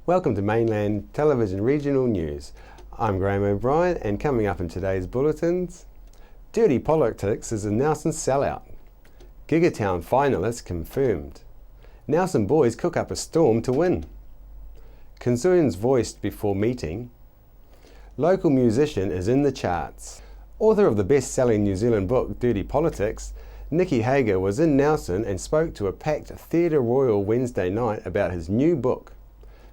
Welcome to Mainland Television Regional News. I'm Graham O'Brien, and coming up in today's bulletins, Dirty Politics is a Nelson sellout. Gigatown finalists confirmed. Nelson boys cook up a storm to win. Concerns voiced before meeting. Local musician is in the charts. Author of the best-selling New Zealand book Dirty Politics, Nicky Hager was in Nelson and spoke to a packed Theatre Royal Wednesday night about his new book.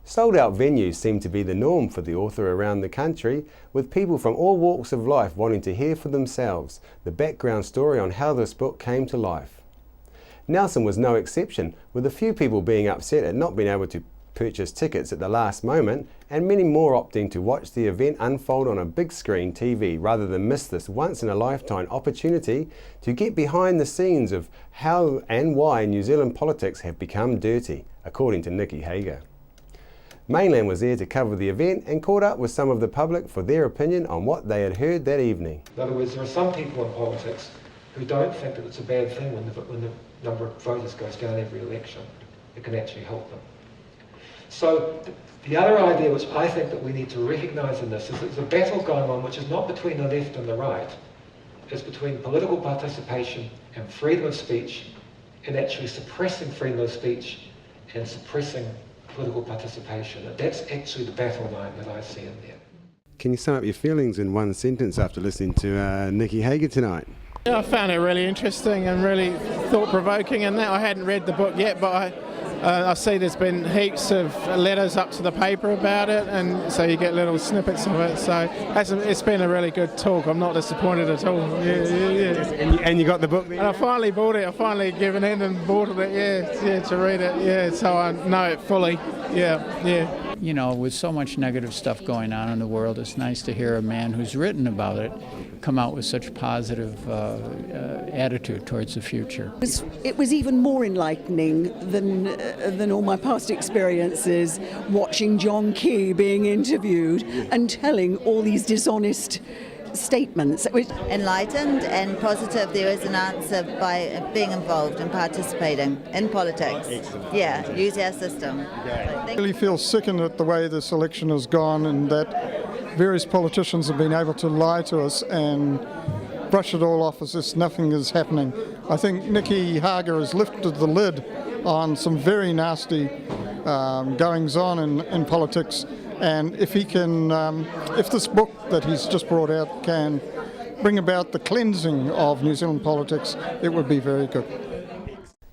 Sold-out venues seem to be the norm for the author around the country, with people from all walks of life wanting to hear for themselves the background story on how this book came to life. Nelson was no exception, with a few people being upset at not being able to purchase tickets at the last moment, and many more opting to watch the event unfold on a big screen TV rather than miss this once-in-a-lifetime opportunity to get behind the scenes of how and why New Zealand politics have become dirty, according to Nicky Hager. Mainland was there to cover the event and caught up with some of the public for their opinion on what they had heard that evening. In other words, there are some people in politics who don't think that it's a bad thing when the number of voters goes down every election. It can actually help them. So the other idea which I think that we need to recognise in this is that there's a battle going on which is not between the left and the right. It's between political participation and freedom of speech, and actually suppressing freedom of speech and suppressing political participation. That's actually the battle line that I see in there. Can you sum up your feelings in one sentence after listening to Nicky Hager tonight? Yeah, I found it really interesting and really thought-provoking, and that I hadn't read the book yet, but I see there's been heaps of letters up to the paper about it, and so you get little snippets of it. So it's been a really good talk. I'm not disappointed at all. Yeah. And you got the book there? And I finally bought it. I finally given in and bought it. Yeah, to read it. Yeah, so I know it fully. Yeah. You know, with so much negative stuff going on in the world, it's nice to hear a man who's written about it come out with such a positive attitude towards the future. It was even more enlightening than all my past experiences, watching John Key being interviewed and telling all these dishonest statements. Enlightened and positive. There is an answer by being involved and participating in politics. Yeah, use our system. I really feel sickened at the way this election has gone, and that various politicians have been able to lie to us and brush it all off as if nothing is happening. I think Nicky Hager has lifted the lid on some very nasty goings-on in politics, and if he can, if this book that he's just brought out can bring about the cleansing of New Zealand politics, it would be very good.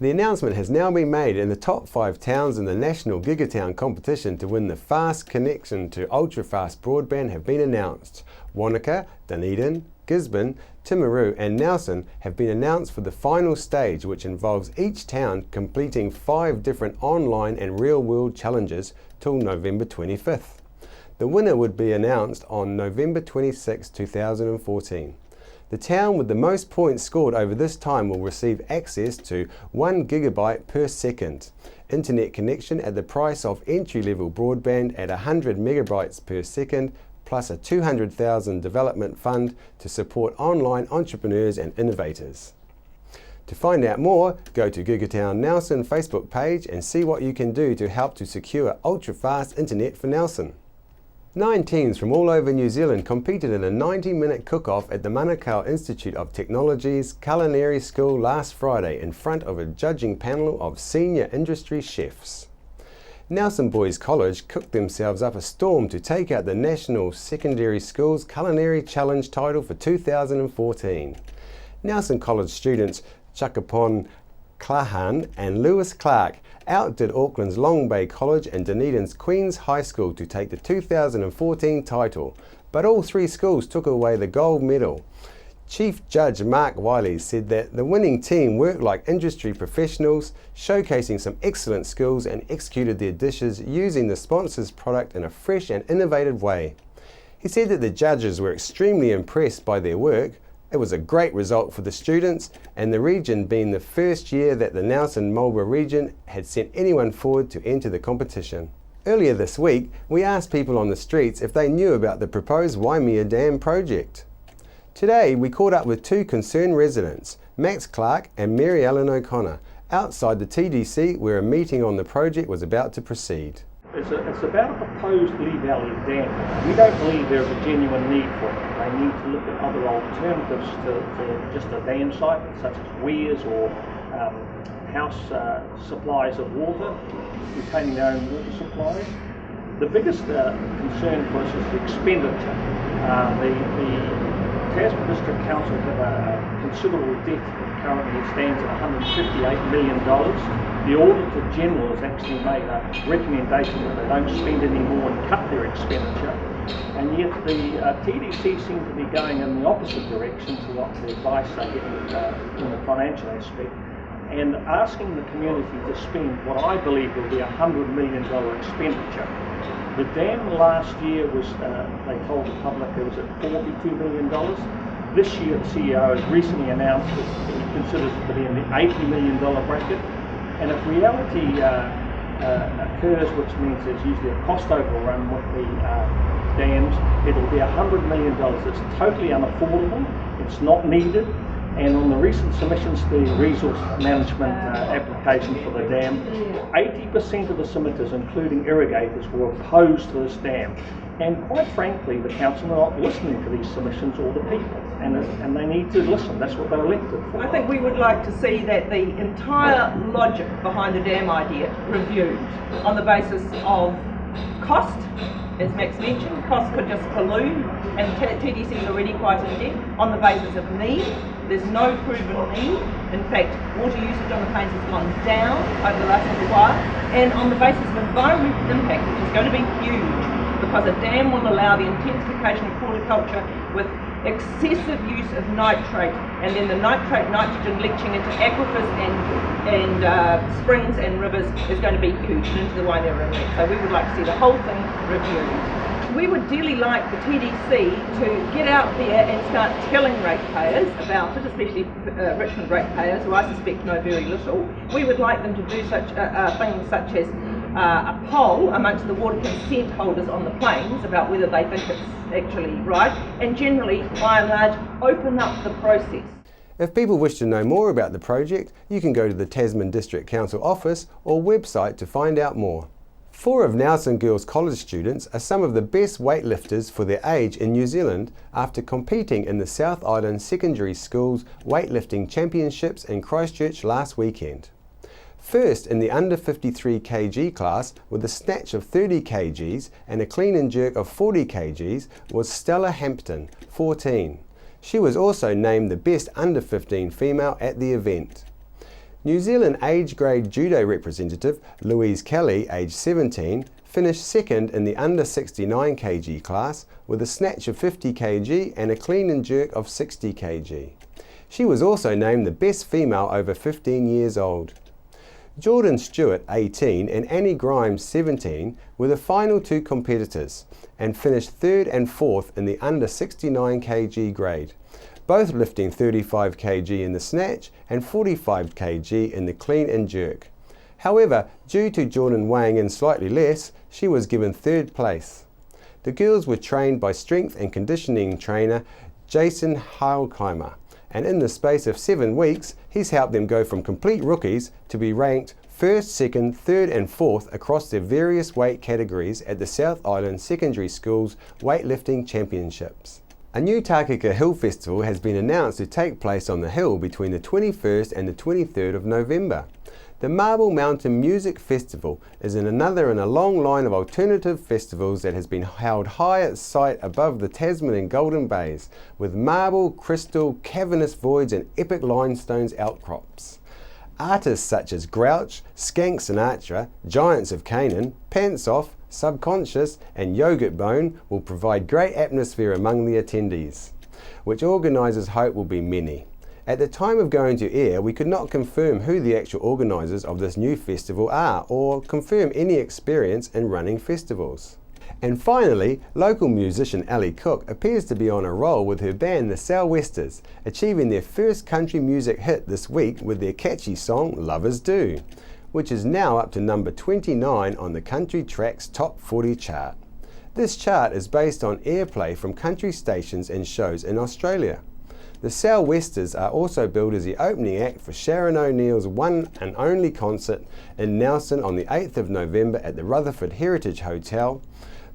The announcement has now been made, and the top 5 towns in the national Gigatown competition to win the fast connection to ultra-fast broadband have been announced. Wanaka, Dunedin, Gisborne, Timaru and Nelson have been announced for the final stage, which involves each town completing 5 different online and real-world challenges till November 25th. The winner would be announced on November 26, 2014. The town with the most points scored over this time will receive access to 1 gigabyte per second internet connection at the price of entry-level broadband at 100 megabytes per second, plus a $200,000 development fund to support online entrepreneurs and innovators. To find out more, go to Gigatown Nelson Facebook page and see what you can do to help to secure ultra-fast internet for Nelson. 9 teams from all over New Zealand competed in a 90-minute cook-off at the Manukau Institute of Technology's Culinary School last Friday in front of a judging panel of senior industry chefs. Nelson Boys College cooked themselves up a storm to take out the National Secondary Schools Culinary Challenge title for 2014. Nelson College students Chakapon Clahan and Lewis Clark outdid Auckland's Long Bay College and Dunedin's Queen's High School to take the 2014 title, but all 3 schools took away the gold medal. Chief Judge Mark Wiley said that the winning team worked like industry professionals, showcasing some excellent skills and executed their dishes using the sponsor's product in a fresh and innovative way. He said that the judges were extremely impressed by their work, It was a great result for the students and the region, being the first year that the Nelson-Marlborough region had sent anyone forward to enter the competition. Earlier this week, we asked people on the streets if they knew about the proposed Waimea Dam project. Today, we caught up with two concerned residents, Max Clark and Mary Ellen O'Connor, outside the TDC where a meeting on the project was about to proceed. It's about a proposed Lee Valley Dam. We don't believe there's a genuine need for it. They need to look at other alternatives to just a dam site, such as weirs or house supplies of water, retaining their own water supplies. The biggest concern for us is the expenditure. The Tasman District Council have a considerable debt that currently stands at $158 million. The Auditor General has actually made a recommendation that they don't spend any more and cut their expenditure, and yet the TDC seem to be going in the opposite direction to what the advice they get in the financial aspect, and asking the community to spend what I believe will be a $100 million expenditure. The dam last year was, they told the public, it was at $42 million. This year the CEO has recently announced that he considers it to be in the $80 million bracket. And if reality occurs, which means there's usually a cost overrun with the dams, it'll be $100 million. It's totally unaffordable, it's not needed. And on the recent submissions to the resource management application for the dam, 80% of the submitters, including irrigators, were opposed to this dam. And quite frankly, the council are not listening to these submissions or the people, and they need to listen. That's what they're elected for. I think we would like to see that the entire logic behind the dam idea reviewed on the basis of cost. As Max mentioned, cost could just balloon, and TDC is already quite in debt. On the basis of need, there's no proven need. In fact, water usage on the plains has gone down over the last little while, and on the basis of environmental impact, which is going to be huge, because a dam will allow the intensification of horticulture with excessive use of nitrate, and then the nitrogen leaching into aquifers and springs and rivers is going to be huge, and into the Waimea River. So we would like to see the whole thing reviewed. We would dearly like the TDC to get out there and start telling ratepayers about it, especially Richmond ratepayers, who I suspect know very little. We would like them to do such things such as a poll amongst the water consent holders on the plains about whether they think it's actually right, and generally, by and large, open up the process. If people wish to know more about the project, you can go to the Tasman District Council office or website to find out more. 4 of Nelson Girls College students are some of the best weightlifters for their age in New Zealand after competing in the South Island Secondary Schools Weightlifting Championships in Christchurch last weekend. First in the under 53 kg class with a snatch of 30 kgs and a clean and jerk of 40 kgs was Stella Hampton, 14. She was also named the best under 15 female at the event. New Zealand age grade judo representative Louise Kelly, age 17, finished second in the under 69 kg class with a snatch of 50 kg and a clean and jerk of 60 kg. She was also named the best female over 15 years old. Jordan Stewart, 18, and Annie Grimes, 17, were the final 2 competitors and finished 3rd and 4th in the under 69 kg grade, both lifting 35 kg in the snatch and 45 kg in the clean and jerk. However, due to Jordan weighing in slightly less, she was given 3rd place. The girls were trained by strength and conditioning trainer Jason Heilkheimer, and in the space of 7 weeks, he's helped them go from complete rookies to be ranked 1st, 2nd, 3rd and 4th across their various weight categories at the South Island Secondary Schools Weightlifting Championships. A new Tākeka Hill Festival has been announced to take place on the hill between the 21st and the 23rd of November. The Marble Mountain Music Festival is another in a long line of alternative festivals that has been held high at sight above the Tasman and Golden Bays, with marble, crystal, cavernous voids and epic limestones outcrops. Artists such as Grouch, Skank Sinatra, Giants of Canaan, Pants Off, Subconscious and Yogurt Bone will provide great atmosphere among the attendees, which organisers hope will be many. At the time of going to air, we could not confirm who the actual organisers of this new festival are or confirm any experience in running festivals. And finally, local musician Ellie Cook appears to be on a roll with her band the Sou'westers, achieving their first country music hit this week with their catchy song Lovers Do, which is now up to number 29 on the Country Tracks Top 40 chart. This chart is based on airplay from country stations and shows in Australia. The Sou'westers are also billed as the opening act for Sharon O'Neill's one and only concert in Nelson on the 8th of November at the Rutherford Heritage Hotel.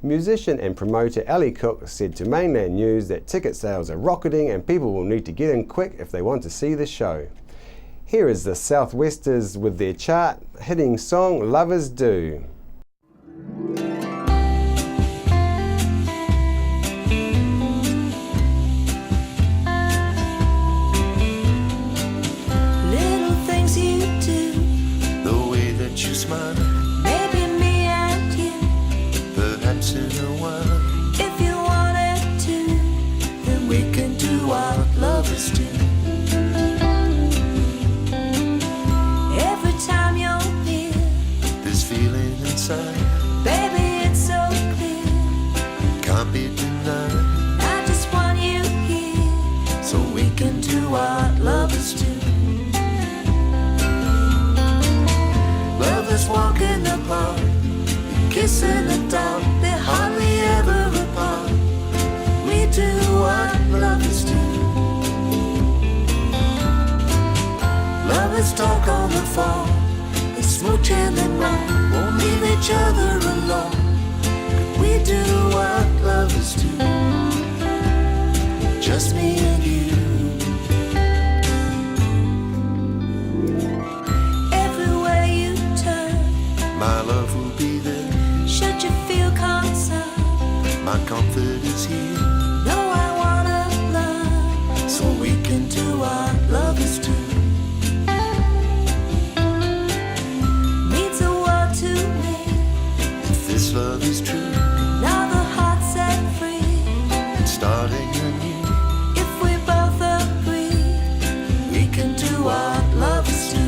Musician and promoter Ellie Cook said to Mainland News that ticket sales are rocketing and people will need to get in quick if they want to see the show. Here is the Sou'westers with their chart-hitting song Lovers Do. You smile, maybe me and you, perhaps in a while. If you wanted to, then we can do what lovers do. Every time you're near, this feeling inside, baby, it's so clear, can't be denied. I just want you here, so we can do what lovers do. Lovers walk in the park, kiss in the dark, they're hardly ever apart. We do what lovers do. Lovers talk on the phone, they smooch and then run, won't leave each other alone. We do what lovers do, just me and you. My love will be there. Should you feel concerned, my comfort is here. No, I wanna love, so we can do what lovers do. Means the world to me, if this love is true. Now the heart's set free, and starting anew. If we both agree, we can do what lovers do.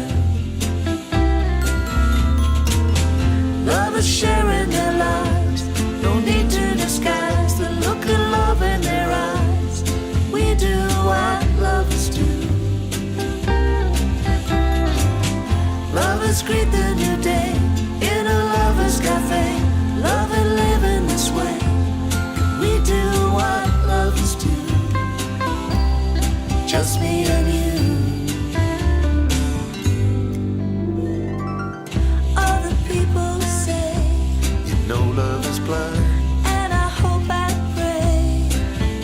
Lovers sharing their lives, no need to disguise the look of love in their eyes. We do what lovers do. Lovers greet the new day in a lover's cafe. Love and live in this way. We do what lovers do, just me and you. Other people say, you know love is blind, and I hope and pray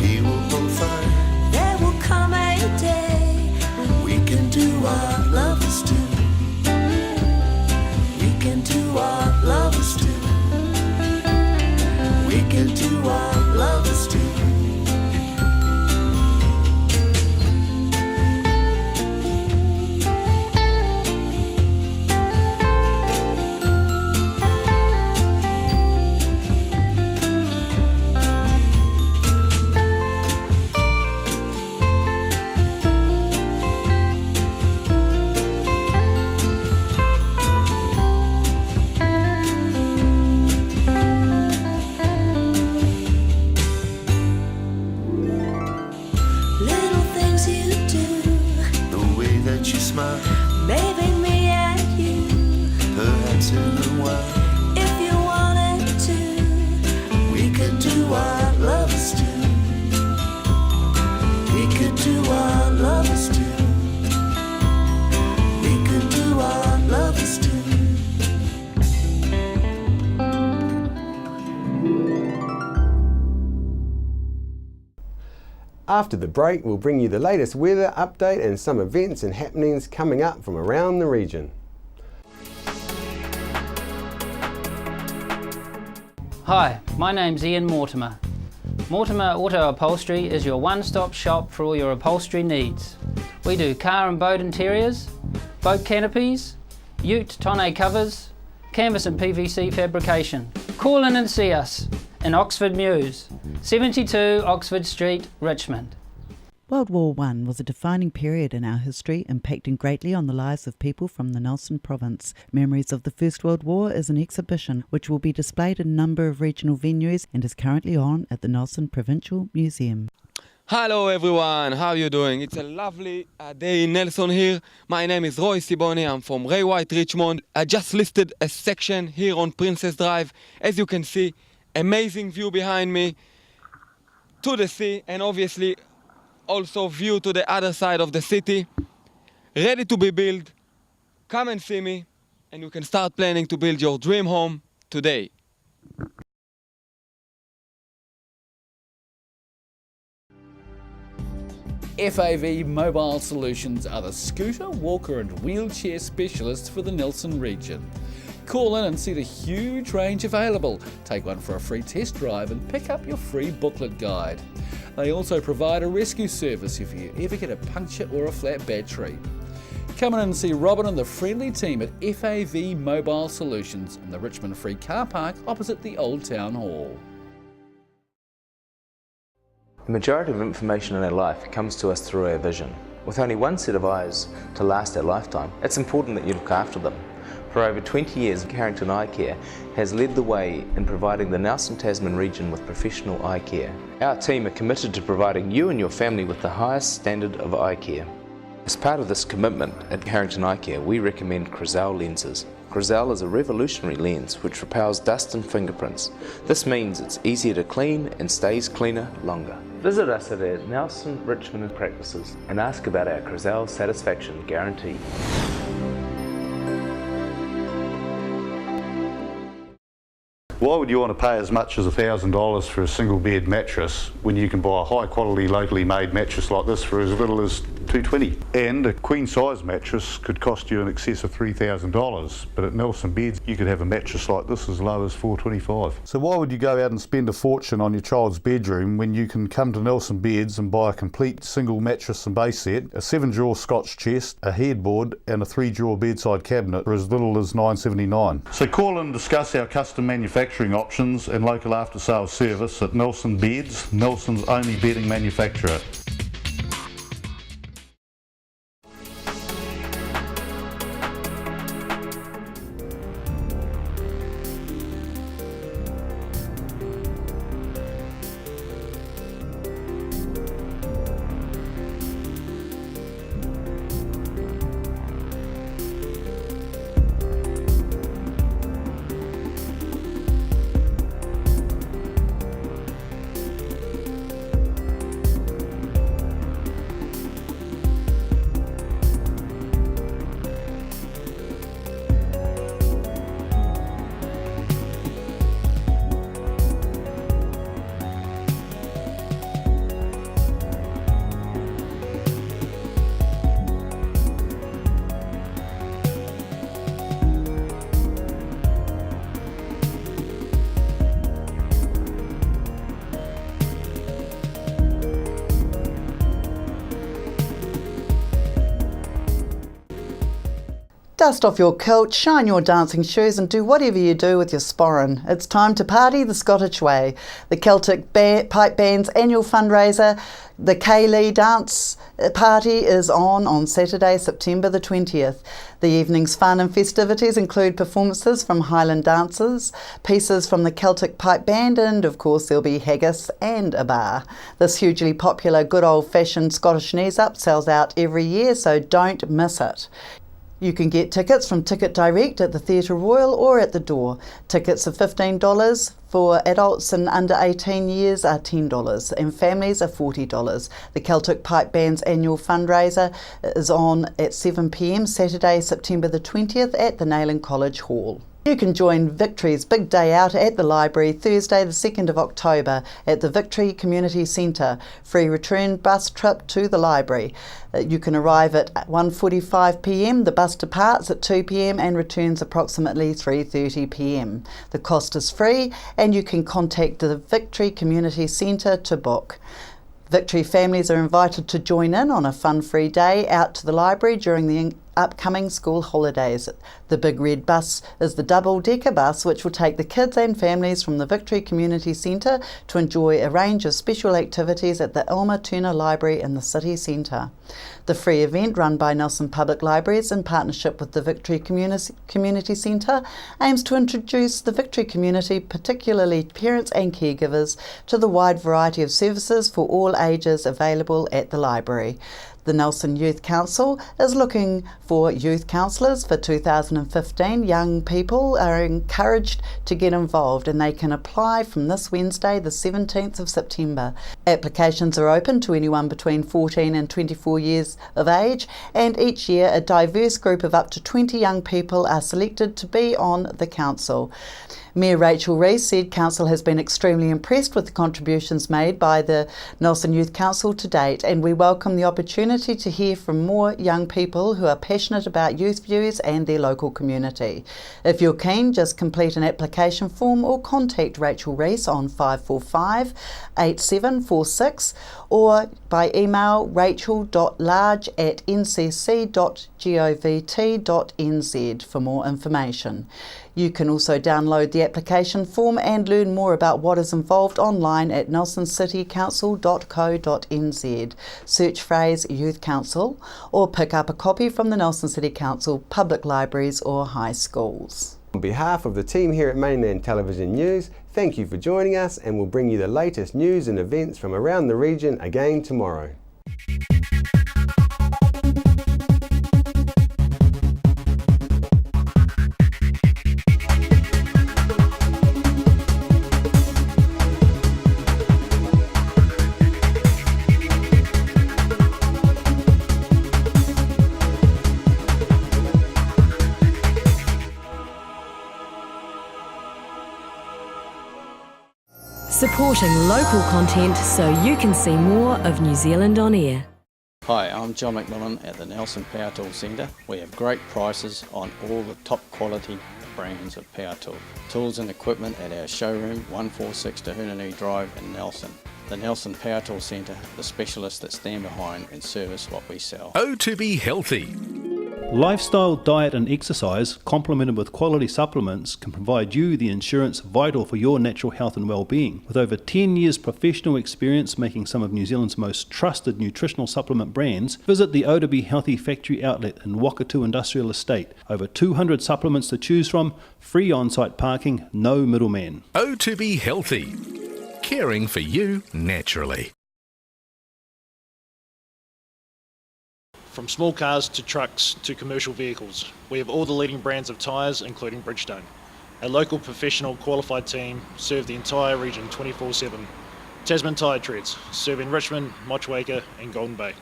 we will both find there will come a day when we can do what lovers do. We can do what lovers do. We can do what lovers do. Maybe me and you, perhaps in a while. If you wanted to, we could do what lovers do. We could do what lovers do. We could do what lovers do. After the break, we'll bring you the latest weather update and some events and happenings coming up from around the region. Hi, my name's Ian Mortimer. Mortimer Auto Upholstery is your one-stop shop for all your upholstery needs. We do car and boat interiors, boat canopies, ute tonneau covers, canvas and PVC fabrication. Call in and see us in Oxford Mews, 72 Oxford Street, Richmond. World War I was a defining period in our history, impacting greatly on the lives of people from the Nelson province. Memories of the First World War is an exhibition which will be displayed in a number of regional venues and is currently on at the Nelson Provincial Museum. Hello everyone, how are you doing? It's a lovely day in Nelson here. My name is Roy Siboni, I'm from Ray White, Richmond. I just listed a section here on Princess Drive. As you can see, amazing view behind me to the sea, and obviously also view to the other side of the city. Ready to be built. Come and see me and you can start planning to build your dream home today. FAV Mobile Solutions are the scooter, walker and wheelchair specialists for the Nelson region. Call in and see the huge range available. Take one for a free test drive and pick up your free booklet guide. They also provide a rescue service if you ever get a puncture or a flat battery. Come in and see Robin and the friendly team at FAV Mobile Solutions in the Richmond Free Car Park opposite the Old Town Hall. The majority of information in our life comes to us through our vision. With only one set of eyes to last our lifetime, it's important that you look after them. For over 20 years, Carrington Eye Care has led the way in providing the Nelson Tasman region with professional eye care. Our team are committed to providing you and your family with the highest standard of eye care. As part of this commitment at Carrington Eye Care, we recommend Crizal lenses. Crizal is a revolutionary lens which repels dust and fingerprints. This means it's easier to clean and stays cleaner longer. Visit us at our Nelson, Richmond practices and ask about our Crizal satisfaction guarantee. Why would you want to pay as much as $1,000 for a single bed mattress when you can buy a high quality locally made mattress like this for as little as $220? And a queen size mattress could cost you in excess of $3,000, but at Nelson Beds you could have a mattress like this as low as $425. So why would you go out and spend a fortune on your child's bedroom when you can come to Nelson Beds and buy a complete single mattress and base set, a 7-drawer Scotch chest, a headboard and a 3-drawer bedside cabinet for as little as $979? So call and discuss our custom manufacturing options and local after sales service at Nelson Beds, Nelson's only bedding manufacturer. Dust off your kilt, shine your dancing shoes and do whatever you do with your sporran. It's time to party the Scottish way. The Celtic Pipe Band's annual fundraiser, the Ceili Dance Party, is on Saturday, September the 20th. The evening's fun and festivities include performances from Highland dancers, pieces from the Celtic Pipe Band, and of course there'll be haggis and a bar. This hugely popular good old-fashioned Scottish knees up sells out every year, so don't miss it. You can get tickets from Ticket Direct at the Theatre Royal or at the door. Tickets are $15. For adults and under 18 years are $10 and families are $40. The Celtic Pipe Band's annual fundraiser is on at 7 p.m. Saturday, September the 20th at the Nayland College Hall. You can join Victory's Big Day Out at the library Thursday the 2nd of October at the Victory Community Centre. Free return bus trip to the library. You can arrive at 1:45 p.m. The bus departs at 2 p.m. and returns approximately 3:30 p.m. The cost is free and you can contact the Victory Community Centre to book. Victory families are invited to join in on a fun-free day out to the library during the upcoming school holidays. The Big Red Bus is the double-decker bus which will take the kids and families from the Victory Community Centre to enjoy a range of special activities at the Elmer Turner Library in the city centre. The free event, run by Nelson Public Libraries in partnership with the Victory Community Centre, aims to introduce the Victory community, particularly parents and caregivers, to the wide variety of services for all ages available at the library. The Nelson Youth Council is looking for youth counsellors for 2015. Young people are encouraged to get involved and they can apply from this Wednesday, the 17th of September. Applications are open to anyone between 14 and 24 years of age, and each year a diverse group of up to 20 young people are selected to be on the council. Mayor Rachel Rees said Council has been extremely impressed with the contributions made by the Nelson Youth Council to date, and we welcome the opportunity to hear from more young people who are passionate about youth views and their local community. If you're keen, just complete an application form or contact Rachel Rees on 545 8746 or by email rachel.large@ncc.govt.nz for more information. You can also download the application form and learn more about what is involved online at nelsoncitycouncil.co.nz. Search phrase Youth Council or pick up a copy from the Nelson City Council, public libraries or high schools. On behalf of the team here at Mainland Television News, thank you for joining us, and we'll bring you the latest news and events from around the region again tomorrow. Supporting local content so you can see more of New Zealand on air. Hi, I'm John McMillan at the Nelson Power Tool Centre. We have great prices on all the top quality brands of power tool. Tools and equipment at our showroom, 146 Tahunanui Drive in Nelson. The Nelson Power Tool Centre, the specialists that stand behind and service what we sell. Oh, to be healthy. Lifestyle, diet and exercise, complemented with quality supplements, can provide you the insurance vital for your natural health and well-being. With over 10 years professional experience making some of New Zealand's most trusted nutritional supplement brands, visit the O to Be Healthy factory outlet in Wakatu Industrial Estate. Over 200 supplements to choose from, free on-site parking, no middleman. Oh, to be healthy. Caring for you naturally. From small cars to trucks to commercial vehicles, we have all the leading brands of tyres, including Bridgestone. Our local professional qualified team serve the entire region 24/7. Tasman Tyre Treads, serving Richmond, Motueka and Golden Bay.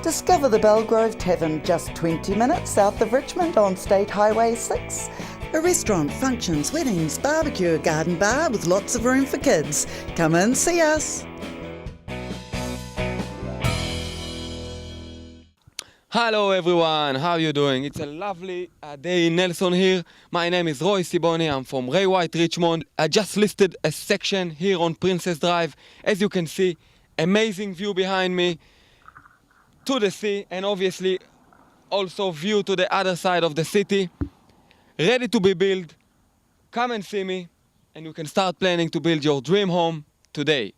Discover the Belgrove Tavern just 20 minutes south of Richmond on State Highway 6. A restaurant, functions, weddings, barbecue, garden bar with lots of room for kids. Come in, see us. Hello everyone, how are you doing? It's a lovely day in Nelson here. My name is Roy Siboni, I'm from Ray White Richmond. I just listed a section here on Princess Drive. As you can see, amazing view behind me to the sea, and obviously also view to the other side of the city. Ready to be built. Come and see me and you can start planning to build your dream home today.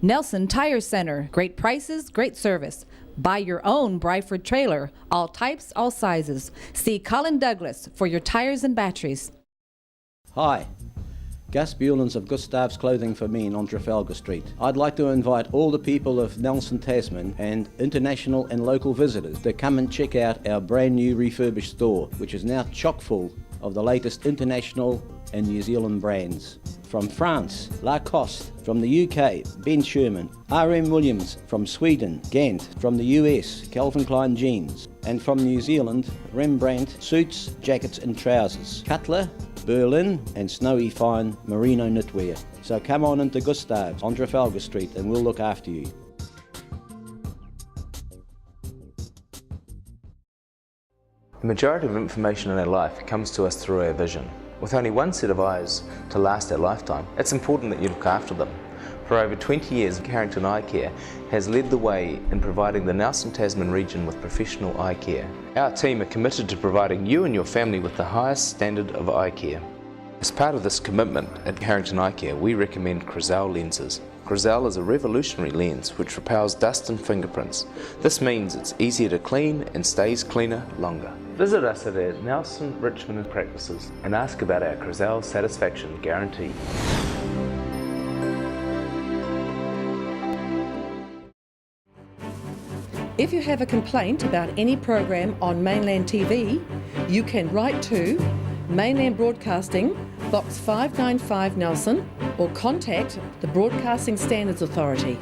Nelson Tire Center, great prices, great service. Buy your own Bryford trailer, all types, all sizes. See Colin Douglas for your tires and batteries. Hi, Gus Bulens of Gustav's Clothing for Men on Trafalgar Street. I'd like to invite all the people of Nelson, Tasman and international and local visitors to come and check out our brand new refurbished store, which is now chock full of the latest international and New Zealand brands. From France, Lacoste. From the UK, Ben Sherman. R.M. Williams. From Sweden, Gant. From the US, Calvin Klein jeans. And from New Zealand, Rembrandt suits, jackets and trousers. Cutler, Berlin and snowy fine merino knitwear. So come on into Gustav's on Trafalgar Street and we'll look after you. The majority of information in our life comes to us through our vision. With only one set of eyes to last our lifetime, it's important that you look after them. For over 20 years, Carrington Eye Care has led the way in providing the Nelson Tasman region with professional eye care. Our team are committed to providing you and your family with the highest standard of eye care. As part of this commitment at Carrington Eye Care, we recommend Crizal lenses. Crizal is a revolutionary lens which repels dust and fingerprints. This means it's easier to clean and stays cleaner longer. Visit us at our Nelson, Richmond practices and ask about our Crizal satisfaction guarantee. If you have a complaint about any program on Mainland TV, you can write to Mainland Broadcasting, Box 595 Nelson, or contact the Broadcasting Standards Authority.